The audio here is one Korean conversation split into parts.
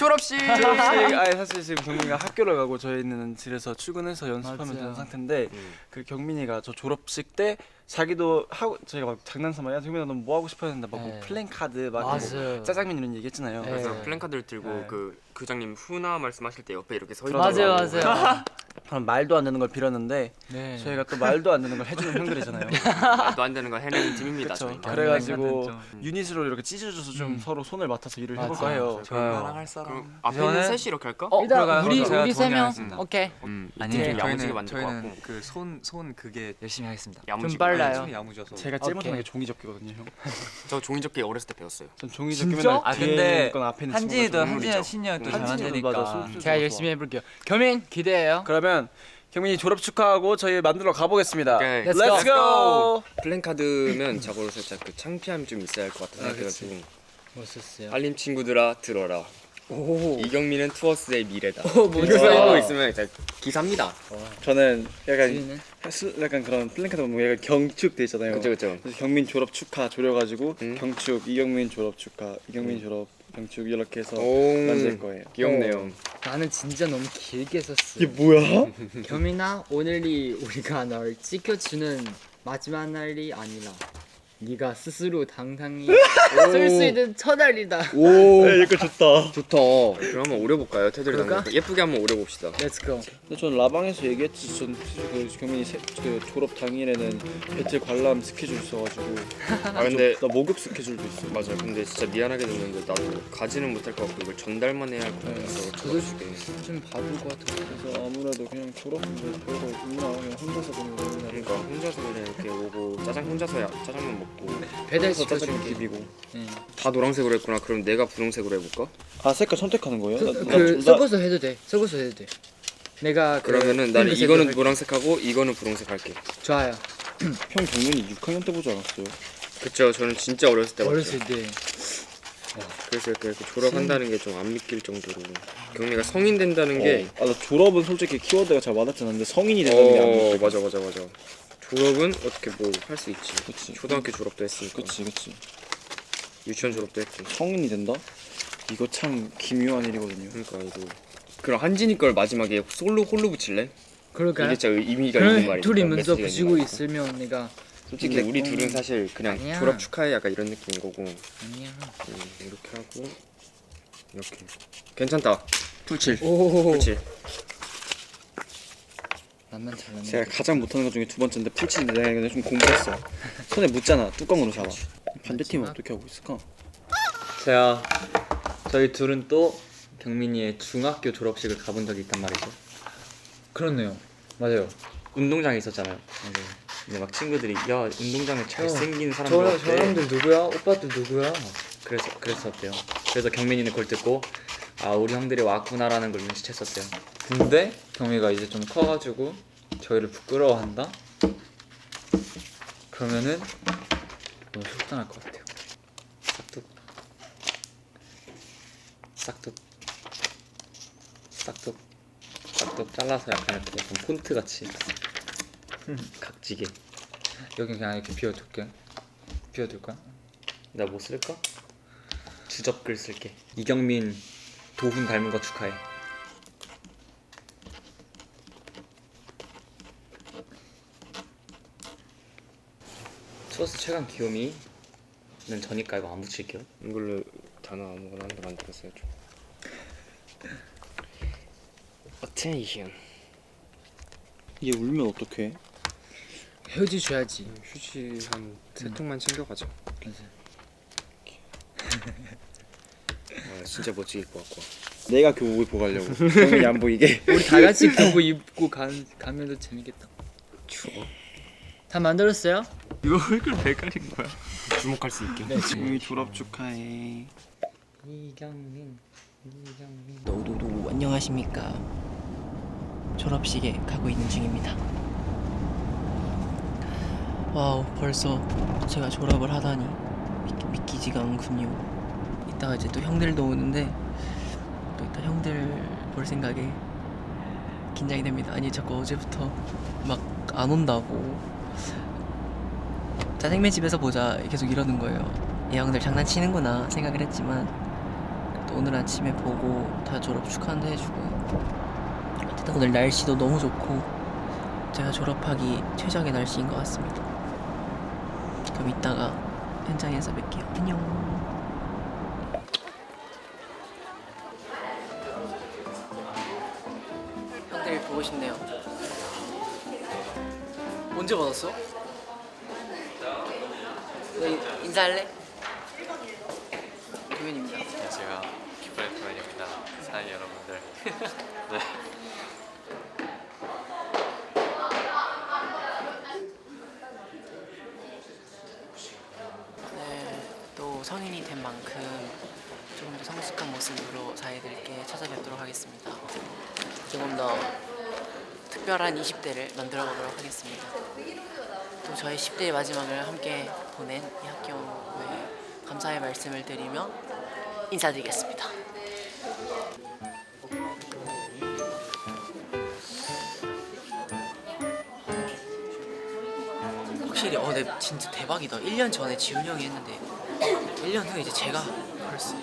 졸업식. 아니 사실 지금 경민이가 학교를 가고 저희는 집에서 출근해서 연습하면 맞아요. 되는 상태인데 그 경민이가 저 졸업식 때 자기도 하고 저희가 막 장난삼아 야 경민아 넌 뭐 하고 싶어 했는데 막 뭐 플랜카드 막 맞아요. 짜장면 이런 얘기 했잖아요. 네. 그래서 플랜카드를 들고 네. 그 교장님 후나 말씀하실 때 옆에 이렇게 서 맞아요, 있더라고요. 맞아요. 저는 말도 안 되는 걸 빌었는데 네. 저희가 또 말도 안 되는 걸 해주는 형들이잖아요. 말도 안 되는 걸 해내는 팀입니다. 그렇죠. 저희는. 그래가지고 좀. 유닛으로 이렇게 찢어줘서 좀 서로 손을 맡아서 일을 해볼까 맞아요. 해요. 좋아요. 그럼 앞에 있는 셋이 이렇게 할까? 일단 그럴까요? 우리 제가 우리 세 명. 동의하겠습니다. 오케이. 아니 좀 야무지게 저희는 만들 것 같고. 그 손 그게 열심히 하겠습니다. 야무지게. 좀 빨라요. 손이 야무져서. 제가 제일 오케이. 못하는 게 종이접기거든요, 형. 저 종이접기 어렸을 때 배웠어요. 전 종이접기 진짜? 맨날 아 뒤에 근데 있는 건 앞에 있는 한진이도 친구가 한진이랑 신이 형이 또잘 한진이도 맞아, 만드니까. 손- 제가 열심히 해볼게요. 겸인 기대해요. 그러면 경민이 졸업 축하하고 저희 만들어 가보겠습니다. 오케이. Let's Let's go. 플랜카드면 자고로 살짝 그 창피함이 좀 있어야 할 것 같아 생각해가지고. 멋있어요. 알림 친구들아 들어라. 오. 이경민은 투어스의 미래다. 오, 이거 멋있어. 써있고 있으면 일단 기사입니다. 저는 약간 지인은? 약간 그런 플랜카드 보면 약간 경축 돼 있잖아요. 그쵸 그쵸. 그래서 경민 졸업 축하 조려가지고 경축, 이경민 졸업 축하, 이경민 졸업 경축 이렇게 해서 오 만들 거예요. 귀엽네요. 나는 진짜 너무 길게 썼어. 이게 뭐야? 겸이나 오늘이 우리가 널 지켜주는 마지막 날이 아니라 네가 스스로 당당히 쓸 수 있는 첫날이다. 오, 이거 좋다. 좋다. 그럼 한번 오려볼까요? 테두리 그럴까? 당겨. 예쁘게 한번 오려봅시다. Let's go. 근데 전 라방에서 얘기했지. 그 경민이 그 졸업 당일에는 배틀 관람 스케줄 있어가지고. 아 근데 나 목욕 스케줄도 있어. 맞아. 근데 진짜 미안하게 됐는데 나도 가지는 못할 것 같고 이걸 전달만 해야 할 것 같아서 저도 졸업식에. 좀 바보 같아. 그래서 아무래도 그냥 졸업인데 별거 없구나. 그냥 혼자서 보는 거. 그러니까 혼자서 그냥 이렇게 오고 짜장면만 먹고 배달 짜장면 시켜줄게. 비비고. 네. 다 노란색으로 했구나. 그럼 내가 분홍색으로 해볼까? 아 색깔 선택하는 거예요? 그 섞어서 해도 돼. 섞어서 해도 돼. 내가 그 그러면은 나는 핑크색으로 이거는 할게. 노란색하고 이거는 분홍색 할게. 좋아요. 형 경민이 6학년 때 보지 않았어요? 그쵸. 저는 진짜 어렸을 때 봤죠. 어렸을 때. 그래서 이렇게 졸업한다는 게 좀 안 믿길 정도로 경미가 성인 된다는 게 나 졸업은 솔직히 키워드가 잘 와닿지 않는데 성인이 된다는 게 안 믿겨. 맞아. 졸업은 어떻게 뭐 할 수 있지. 그치. 초등학교 졸업도 했으니까. 그치. 유치원 졸업도 했고. 성인이 된다? 이거 참 기묘한 일이거든요. 그러니까 이거. 그럼 한진이 걸 마지막에 홀로 붙일래? 그럴까요? 이게 진짜 의미가 있는 그럼 말이니까. 둘이 먼저 메시지가 붙이고 있는 있으면 내가 솔직히 우리 둘은 사실 그냥 아니야. 졸업 축하해 약간 이런 느낌인 거고. 아니야. 이렇게 하고 이렇게. 괜찮다. 풀칠. 오. 풀칠. 나만 잘하는. 제가 가장 못하는 것 중에 두 번째인데 풀치인데 내가 이거 좀 공부했어. 손에 묻잖아. 뚜껑으로 잡아. 반대팀은 어떻게 하고 있을까? 제가 저희 둘은 또 경민이의 중학교 졸업식을 가본 적이 있단 말이죠. 그렇네요. 맞아요. 운동장에 있었잖아요. 맞아요. 근데 막 친구들이 야 운동장에 잘생긴 사람들 저 왔대. 사람들 누구야? 오빠들 누구야? 그랬었대요. 그래서 경민이는 그걸 듣고 아 우리 형들이 왔구나라는 걸 눈치챘었대요. 근데 경미가 이제 좀 커가지고 저희를 부끄러워한다? 그러면은 너무 속상할 것 같아요. 싹둑 잘라서 약간 폰트 같이 각지게. 여기 그냥 이렇게 비워둘게. 비워둘 거야? 나 뭐 쓸까? 주접글 쓸게. 이경민 도훈 닮은 거 축하해. 투어스 최강 귀요미는 저니까 이거 안 붙일게요. 이걸로 단어 아무거나 하나 만들었어요. 어텐션. 얘 울면 어떡해? 휴지 줘야지. 휴지 한 세 통만 챙겨가자. 아, 진짜 멋지게 입고 왔고. 내가 교복 입고 가려고. 경민이 안 보이게. 우리 다 같이 교복 입고 가면도 재밌겠다. 추워. 다 만들었어요? 이거 얼굴 왜 가린 거야? 주목할 수 있게. 경민이 졸업 축하해. 이경민. 노도도 안녕하십니까. 졸업식에 가고 있는 중입니다. 와우, 벌써 제가 졸업을 하다니 믿기지가 않군요. 이따가 이제 또 형들도 오는데 또 이따 형들 볼 생각에 긴장이 됩니다. 아니 자꾸 어제부터 막 안 온다고 짜장면 집에서 보자 계속 이러는 거예요. 이 형들 장난치는구나 생각을 했지만 또 오늘 아침에 보고 다 졸업 축하한다 해주고 어쨌든 오늘 날씨도 너무 좋고 제가 졸업하기 최적의 날씨인 것 같습니다. 그럼 이따가 현장에서 뵐게요. 안녕. 형들 보고 싶네요. 언제 받았어? 너 인사할래? 도현입니다. 안녕하세요. 기쁜의 도현입니다. 사랑하는 여러분들. 네. 네, 또 성인이 된 만큼 조금 더 성숙한 모습으로 사이들께 찾아뵙도록 하겠습니다. 조금 더 특별한 20대를 만들어 보도록 하겠습니다. 또 저의 10대의 마지막을 함께 보낸 이 학교에 감사의 말씀을 드리며 인사드리겠습니다. 확실히 네 진짜 대박이다. 1년 전에 지훈이 형이 했는데 1년 후에 이제 제가 벌써.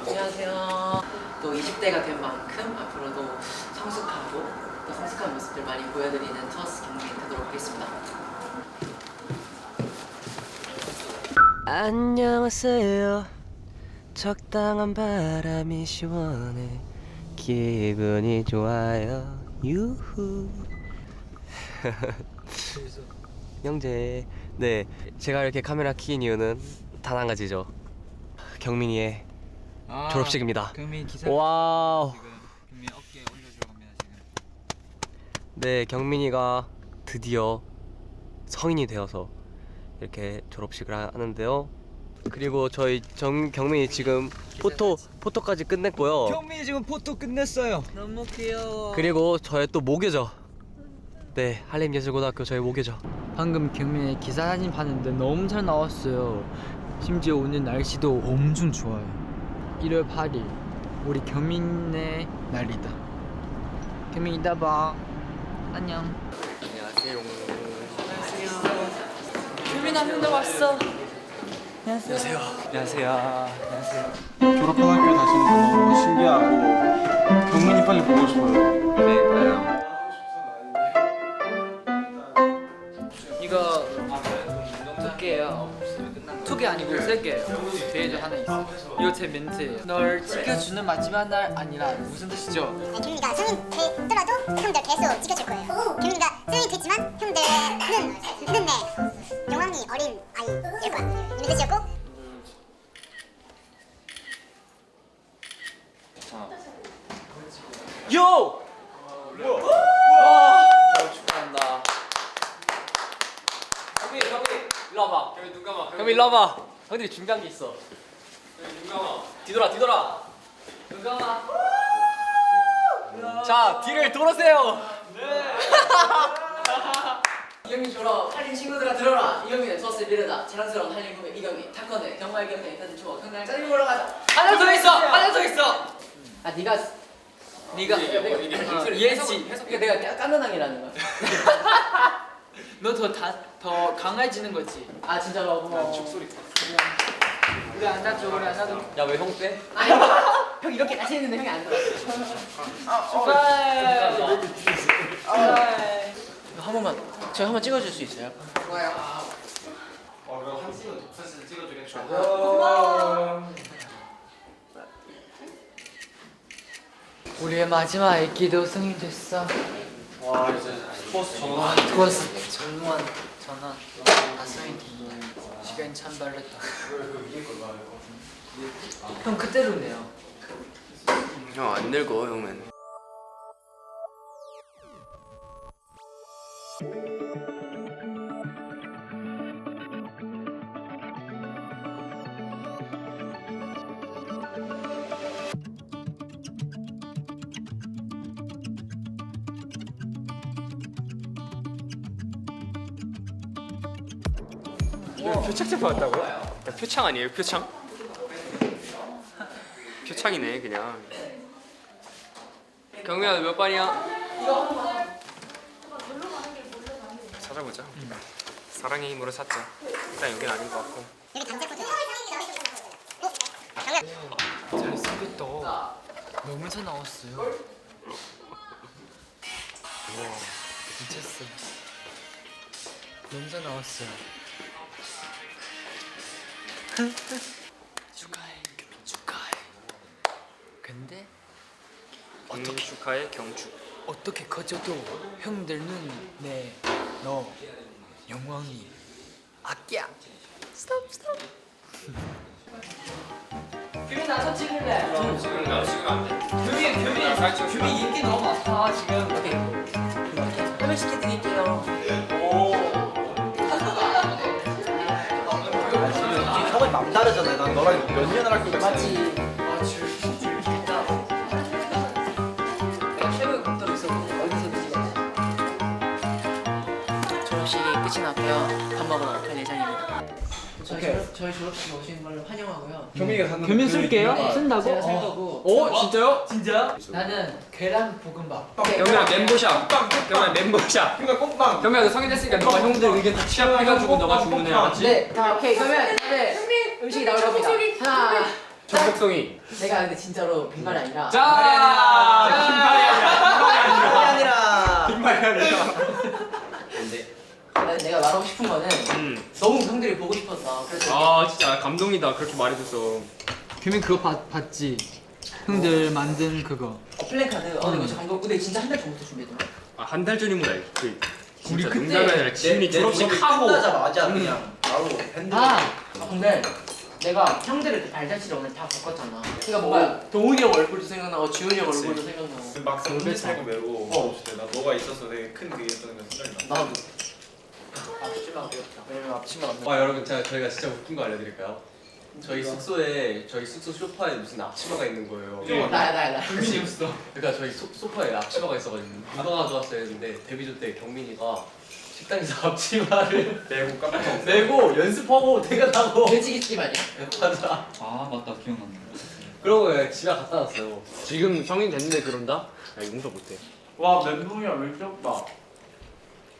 안녕하세요. 또 20대가 된 만큼 앞으로도 성숙하고 또 성숙한 모습들 많이 보여드리는 투어스 경기 되도록 하겠습니다. 안녕하세요. 적당한 바람이 시원해 기분이 좋아요. 유후. 형제. 네, 제가 이렇게 카메라 켜인 이유는 단 한 가지죠. 경민이의 졸업식입니다. 경민 기사 와우. 경민 어깨 올려주러 갑니다 지금. 네, 경민이가 드디어 성인이 되어서 이렇게 졸업식을 하는데요. 그리고 저희 경민이 지금 포토까지 끝냈고요. 경민이 지금 포토 끝냈어요. 너무 귀여워. 그리고 저의 또 모교죠. 네, 한림예술고등학교 저희 모교죠. 방금 경민의 기사 사진 봤는데 너무 잘 나왔어요. 심지어 오늘 날씨도 엄청 좋아요. 1월 8일 우리 경민의 날이다. 경민 이따 봐. 안녕. 안녕하세요. 경민아, 형들 왔어. 안녕하세요. 졸업한 학교 다시는 거 너무 신기하고 경민이 빨리 보고 싶어요. 그러니까요. 이거 2개예요. 2개 아니고 3개예요. 뒤에도 하나 있어. 이거 제 멘트예요. 널 지켜주는 마지막 날 아니라 무슨 뜻이죠? 경민이가 성인 되더라도 형들 계속 지켜줄 거예요. 경민이가 성인이 됐지만 형들은 내 영광이 어린 아이일 거야. 이런 뜻이었고 요! 축하한다. 경민 일로 와봐. 경민 일로 와봐. 형들이 준비한 게 있어. 뒤돌아. 눈 감아. 자, 뒤를 돌으세요. 네. 이경민 졸업. 한림 친구들아 들어라. 이경민은 투어스 미래다. 자랑스러운 한림 후배 이경민. 타커네. 경마 이경민. 일단 추억. 형들 짜증 보러 가자. 하나 더 있어. 아, 네가 이해했지. 그러니까 내가 깐난항이라는 거야. 너 더 강해지는 거지. 아, 진짜로 고마워. 우리 앉아줘. 야, 왜 형 빼? 아니, 형 이렇게 다시 했는데 형이 안 들어. 이거 한 번만, 제가 한번 찍어줄 수 있어요? 우리의 마지막 애기도 성인 됐어. 와 이제 투어스 전화. 투어스 전원 다 성인 됐어. 시간이 참 빨랐다. 형 그때로네요. 형 안 늙어 형은. 표창장 받았다고요? 야, 표창 아니에요? 표창? 표창이네 그냥. 경민아 너 몇 반이야? 찾아보자. 사랑의 힘으로 찾자. 일단 여긴 아닌 것 같고. 여기 단체 포토. 잘생겼다. 너무 잘 나왔어요. 와, 미쳤어. 너무 잘 나왔어요. 축하해, 축하해. 근데 경민 축하해 경축. 어떻게 커져도 형들은 너 영광이 아끼야. 스톱. 규민 나서 찍을래. 규민 인기 너무 많다 지금. 오케이. 화면 시켜드릴게요. 형이 남다르잖아. 난 너랑 몇 년을 할 거야. 맞지. 내가 최고의 각도로 있어서 어디서도 찍었네. 졸업식이 끝이 났고요. 밥 먹으러 갈 예정입니다. 저희 졸업식 오시는 걸 환영하고요. 경민이가 샀는 규민 쓸게요. 쓴다고? 제가 살 거고. 진짜요? 진짜? 나는 계란 볶음밥. 경민아 멤버샵. 경민아 멤버샵. 그러니까 꽃빵. 경민아 너 성인 됐으니까 너가 형들 의견 다 취합해가지고 너가 주문해 알았지? 네, 자 오케이 그러면 다들 음식이 나올 겁니다. 하나. 전복송이. 내가 근데 진짜로 빈말이 아니라. 자. 빈말이 아니라. 내가 말하고 싶은 거는 너무 형들이 보고 싶었어. 그래서 아 진짜 감동이다 그렇게 말해줘서. 규민 그거 봤지? 형들 만든 그거. 플랜카드. 이거 진짜 감동. 근데 진짜 한 달 전부터 준비했던 아 한 달 전이구나. 그 우리 진짜 그때 농담이 아니라 지훈이 졸업식 하고. 끝나자마자 그냥 바로 핸드. 근데 내가 형들을 발자취를 오늘 다 바꿨잖아. 그러니까 뭔가 동훈이 형 얼굴도 생각나고 지훈이 형 얼굴도 생각나고. 막상 혼내고 메고 나 너가 있어서 되게 큰 그게 있었는 거 생각이 나. 나도. 앞치마 귀엽다. 왜냐면 앞치마 안 와 여러분 저희가 진짜 웃긴 거 알려드릴까요? 저희 숙소에 저희 숙소 소파에 무슨 앞치마가 있는 거예요. 나야. 경민이었어. 그러니까 저희 소파에 앞치마가 있어가지고 누가 가져왔어야 했는데 데뷔조 때 경민이가 식당에서 앞치마를 메고 연습하고 퇴근하고. 돼지기집 아니야? 맞아. 아 맞다 기억난다. 그러고 그냥 집에 갖다 놨어요. 지금 성인 됐는데 그런다? 야 용서 못해. 와 멘붕이야 왜 귀엽다.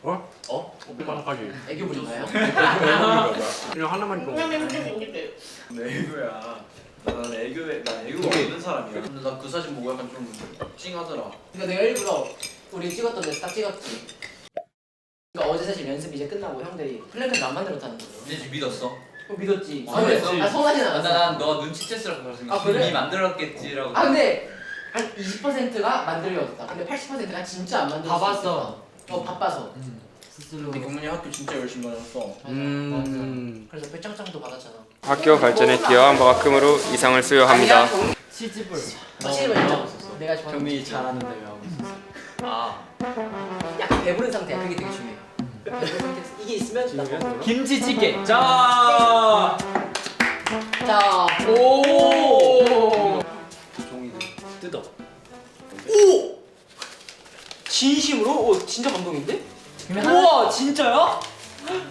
오빠까지. 애교 부린가요? 그냥 하나만 좀. 내 애교야. 나는 애교가 없는 사람이야. 근데 나 그 사진 보고 약간 좀 찡하더라. 그러니까 내가 일부러 우리 찍었던 데서 딱 찍었지. 그러니까 어제 사실 연습 이제 끝나고 형들이 플랜카드 안 만들었다는 거예요. 이제 믿었어. 믿었지. 아, 그랬지. 나 성하진 않았어. 난너 눈치챘으라고 생각. 아, 그래? 이미 만들었겠지라고. 근데 한 20%가 만들려졌다. 근데 80%가 진짜 안 만들었어. 바빴어. 바빠서. 스스로. 근데 경민이 학교 진짜 열심히 다녔어. 그래서 배짱짱도 받았잖아. 학교 발전에 기여한 만큼으로 이상을 수여합니다. 치즈볼. 확실히 말해. 내가 좋아하는 경민이 잘하는데 왜 하고 있어? 아. 약간 배부른 상태야. 그게 되게 중요해. 배부른 상태에서 이게 있으면 나 먹어. 김치찌개. 자. 자, 오. 종이들 뜯어. 진심으로? 오, 진짜 감동인데? 우와 진짜요?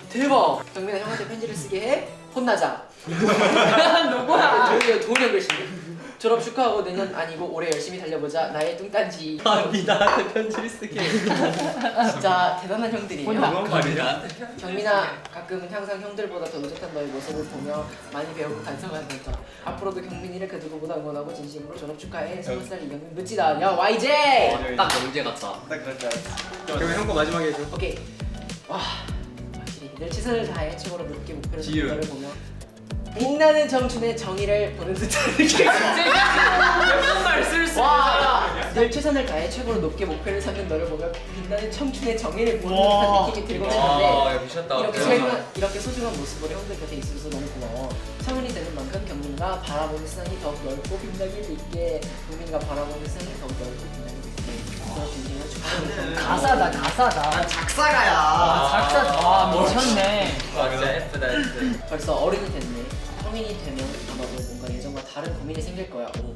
대박. 경민아 형한테 편지를 쓰게 해. 혼나자. 누구야? 도훈이 형 글씨인데. 졸업 축하하고 내년 아니고 올해 열심히 달려보자. 나의 뚱딴지. 아니 나한테 편지를 쓰게. 진짜 대단한 형들이에요. 말이야. 경민아, 가끔은 항상 형들보다 더 의젓한 너의 모습을 보며 많이 배우고 반성한다. 앞으로도 경민이를 그 누구보다 응원하고 진심으로 졸업 축하해. 20살 이경민 멋지다. 야 YJ. 딱 영재 같다. 딱 그럴 줄 알았어. 그럼 형거 마지막에 해줘. 오케이. 와, 확실히 늘 최선을 다해 최고로 높게 목표를 지유. 세운 너를 보며 빛나는 청춘의 정의를 보는 듯한 느낌. 와, 늘 최선을 다해 최고로 높게 목표를 삼는 너를 보며 빛나는 청춘의 정의를 보는 듯한 느낌이 들고 있는데 미쳤다. 이렇게 소중한 모습으로 형들 곁에 있어서 너무 고마워. 성인이 되는 만큼 경민이가 바라보는 세상이 더욱 넓고 빛나게 있게. 경민이가 바라보는 세상이 더욱 넓고 빛나게 있게. 너 진심으로 축하합니다. 가사다. 작사가야. 작사. 미쳤네. 진짜 예쁘다. 벌써 어른이 됐네. 성인이 되면 아마도 뭔가 예전과 다른 고민이 생길 거야. 오.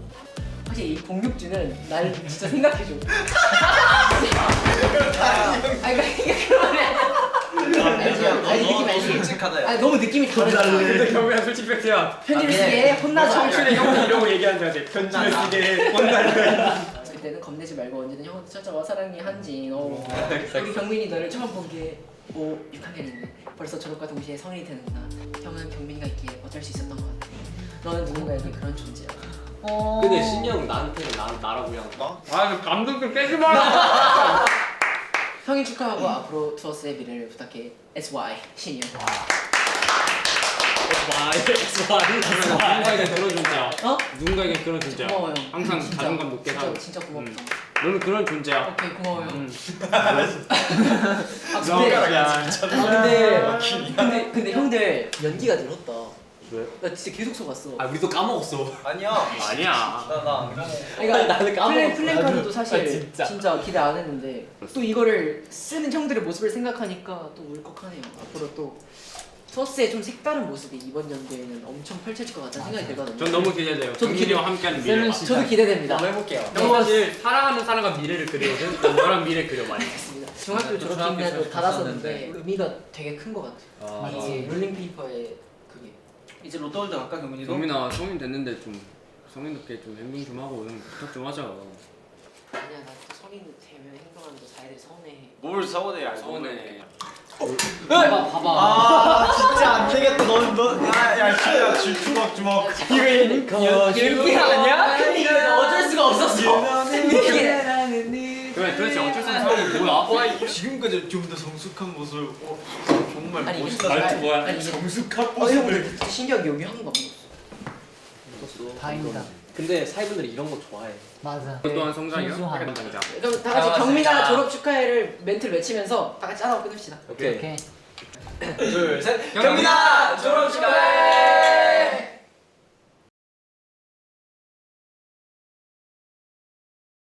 확실히 이 공육주는 날 진짜 생각해줘. 아니 그러면 알지 느낌 알지? 솔직하다. 아니 너무 느낌이 다르잖아. 근데 경민아 솔직 팩트야. 편지를 쓰게 혼나자. 청춘의 형이 이러고 얘기하는 줄 알지. 편지를 쓰게 혼나는. 그때는 겁내지 말고 언제든 형한테 찾아와. 사랑해 한진. 우리 경민이 너를 처음 본 게 6학년인데 벌써 졸업과 동시에 성인이 되는구나. 형은 경민이가 있기에 어쩔 수 있었던 것 같아. 너는 누군가에게 그런 존재야. 근데 신이 형 나한테는 나라고 그냥. 아, 감동 좀 빼지 마라. 생일 축하하고 앞으로 투어스의 미래를 부탁해. SY 신이 형. 누군가에게 그런 존재야. 어? 누군가에게 그런 존재야. 고마워 형. 항상 진짜, 자존감 높게 살고. 진짜 고맙다. 너는 그런 존재야. 오케이 고마워 형. 근데 형들 연기가 늘었다. 왜? 나 진짜 계속 속았어. 아 우리도 까먹었어. 아니야. 그러니까 나는 까먹었어. 플랜카드도 사실 아, 진짜 기대 안 했는데 또 이거를 쓰는 형들의 모습을 생각하니까 또 울컥하네요. 앞으로 또 투어스의 좀 색다른 모습이 이번 연도에는 엄청 펼쳐질 것 같다는 생각이 들거든요. 전 너무 기대돼요. 저도 경민이와 함께하는 미래. 저도 기대됩니다. 한번 해볼게요. 형 사실 사랑하는 사람과 미래를 그리거든. 난 너랑 미래 그려 많이. 알겠습니다. 중학교 졸업식날도 받았었는데 의미가 되게 큰 것 같아요. 이게 롤링페이퍼의 그게 이제 롯데월드 갈까 경민이도? 경민아 성인 됐는데 좀 성인답게 좀 행동 좀 하고 부탁 좀 하자. 아니야 나 또 성인 되면 행동하는 거 자기들 서운해. 뭘 서운해 야 서운해. 봐봐. 아 진짜 안 되겠다 너야 주먹 이거 연기 아니야? 이거 어쩔 수가 없었어. 그래 도대체 어쩔 수 없는 상황이 뭐야? 지금까지 좀 더 성숙한 모습 정말 아니 멋있다 말투 뭐야? 아니 성숙한 형들 신기하게 여기 한 거 없었어. 다행이다. 근데 사이분들이 이런 거 좋아해. 맞아. 또한 성장이야. 순수함. 당장. 그럼 다 같이 경민아 졸업 축하해를 멘트를 외치면서 다 같이 하나 끝냅시다. 오케이. 오케이. 둘 셋. 경민아 졸업 축하해.